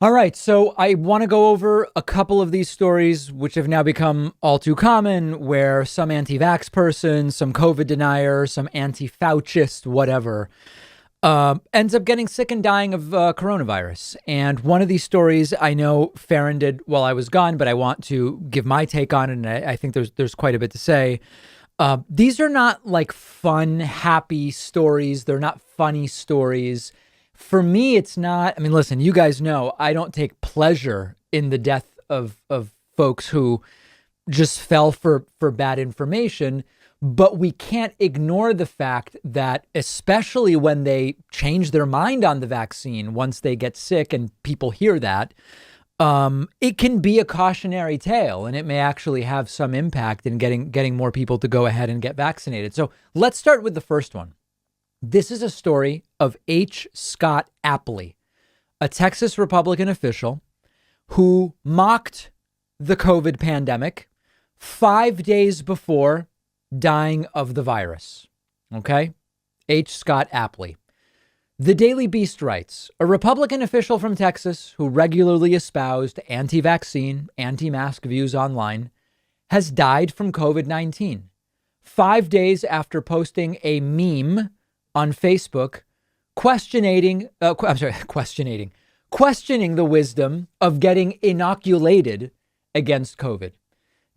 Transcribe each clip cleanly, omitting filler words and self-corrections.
All right, so I want to go over a couple of these stories, which have now become all too common, where some anti-vax person, some COVID denier, some anti-Faucist, whatever, ends up getting sick and dying of coronavirus. And one of these stories I know Farron did while I was gone, but I want to give my take on it, and I think there's quite a bit to say. These are not like fun, happy stories. They're not funny stories. For me, it's not. I mean, listen, you guys know I don't take pleasure in the death of folks who just fell for bad information. But we can't ignore the fact that, especially when they change their mind on the vaccine, once they get sick and people hear that, it can be a cautionary tale, and it may actually have some impact in getting more people to go ahead and get vaccinated. So let's start with the first one. This is a story of H. Scott Appley, a Texas Republican official who mocked the COVID pandemic 5 days before dying of the virus. Okay? H. Scott Appley. The Daily Beast writes, a Republican official from Texas who regularly espoused anti-vaccine, anti-mask views online has died from COVID-19 5 days after posting a meme on Facebook questioning the wisdom of getting inoculated against COVID.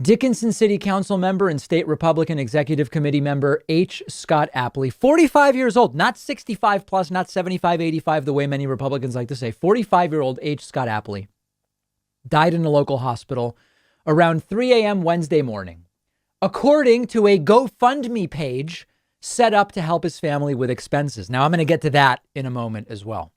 Dickinson City Council member and state Republican Executive Committee member H. Scott Appley, 45 years old, not 65 plus, not 75, 85, the way many Republicans like to say, 45-year-old H. Scott Appley died in a local hospital around 3 a.m. Wednesday morning, according to a GoFundMe page set up to help his family with expenses. Now, I'm going to get to that in a moment as well.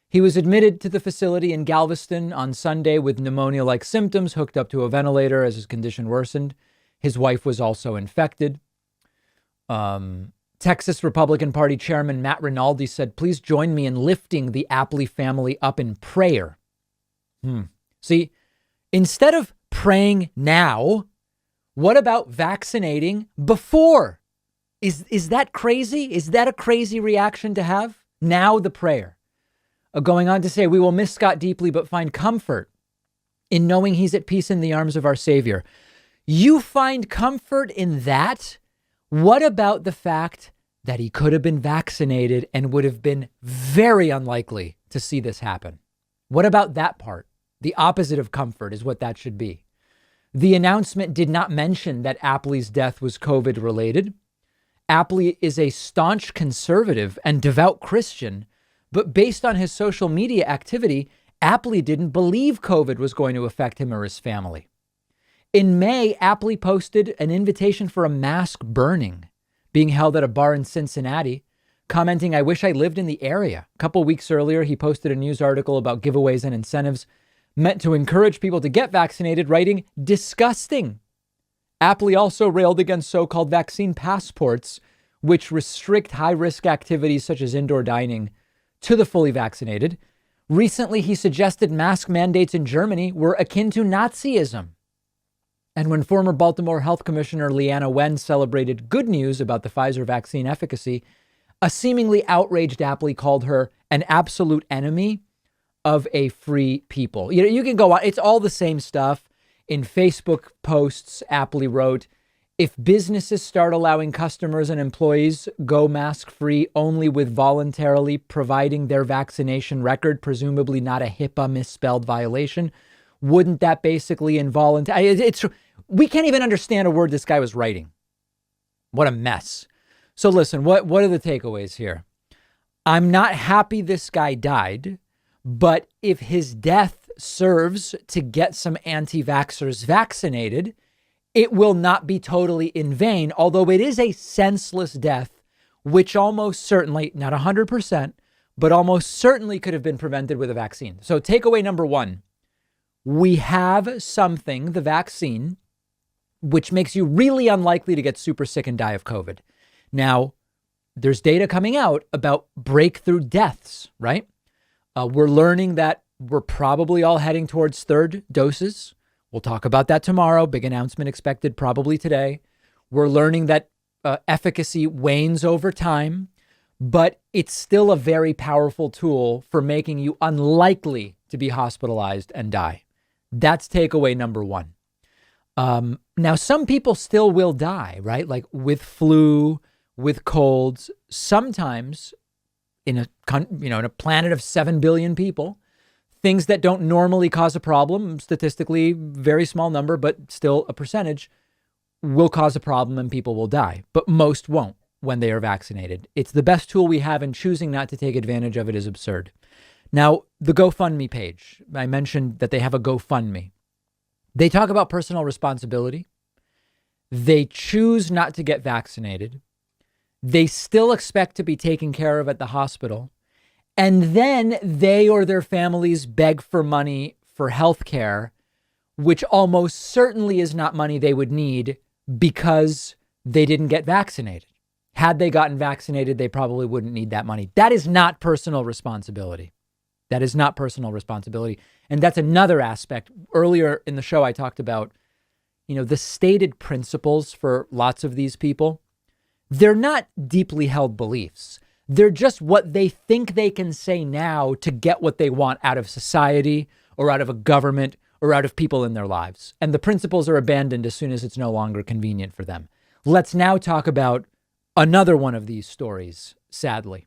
He was admitted to the facility in Galveston on Sunday with pneumonia-like symptoms, hooked up to a ventilator as his condition worsened. His wife was also infected. Texas Republican Party Chairman Matt Rinaldi said, please join me in lifting the Appley family up in prayer. See, instead of praying now, what about vaccinating before? Is that crazy? Is that a crazy reaction to have? Now the prayer. Going on to say, we will miss Scott deeply, but find comfort in knowing he's at peace in the arms of our Savior. You find comfort in that? What about the fact that he could have been vaccinated and would have been very unlikely to see this happen? What about that part? The opposite of comfort is what that should be. The announcement did not mention that Appley's death was COVID related. Appley is a staunch conservative and devout Christian, but based on his social media activity, Appley didn't believe COVID was going to affect him or his family. In May, Appley posted an invitation for a mask burning being held at a bar in Cincinnati, commenting, I wish I lived in the area. A couple weeks earlier, he posted a news article about giveaways and incentives meant to encourage people to get vaccinated, writing, disgusting. Appley also railed against so-called vaccine passports, which restrict high-risk activities such as indoor dining to the fully vaccinated. Recently, he suggested mask mandates in Germany were akin to Nazism. And when former Baltimore Health Commissioner Leana Wen celebrated good news about the Pfizer vaccine efficacy, a seemingly outraged Appley called her an absolute enemy of a free people. You can go on. It's all the same stuff. In Facebook posts, Appley wrote, if businesses start allowing customers and employees go mask-free only with voluntarily providing their vaccination record, presumably not a HIPAA misspelled violation, wouldn't that basically involuntary? We can't even understand a word this guy was writing. What a mess. So listen, what are the takeaways here? I'm not happy this guy died, but if his death serves to get some anti-vaxxers vaccinated, it will not be totally in vain, although it is a senseless death, which almost certainly, not 100%, but almost certainly could have been prevented with a vaccine. So takeaway number one, we have something, the vaccine, which makes you really unlikely to get super sick and die of COVID. Now, there's data coming out about breakthrough deaths, right? We're learning that we're probably all heading towards third doses. We'll talk about that tomorrow. Big announcement expected probably today. We're learning that efficacy wanes over time, but it's still a very powerful tool for making you unlikely to be hospitalized and die. That's takeaway number one. Now, some people still will die, right? Like with flu, with colds. Sometimes in a planet of 7 billion people, things that don't normally cause a problem, statistically very small number, but still a percentage, will cause a problem and people will die. But most won't when they are vaccinated. It's the best tool we have, and choosing not to take advantage of it is absurd. Now, the GoFundMe page, I mentioned that they have a GoFundMe. They talk about personal responsibility. They choose not to get vaccinated. They still expect to be taken care of at the hospital. And then they or their families beg for money for health care, which almost certainly is not money they would need because they didn't get vaccinated. Had they gotten vaccinated, they probably wouldn't need that money. That is not personal responsibility. That is not personal responsibility. And that's another aspect. Earlier in the show, I talked about, the stated principles for lots of these people. They're not deeply held beliefs. They're just what they think they can say now to get what they want out of society or out of a government or out of people in their lives. And the principles are abandoned as soon as it's no longer convenient for them. Let's now talk about another one of these stories, sadly.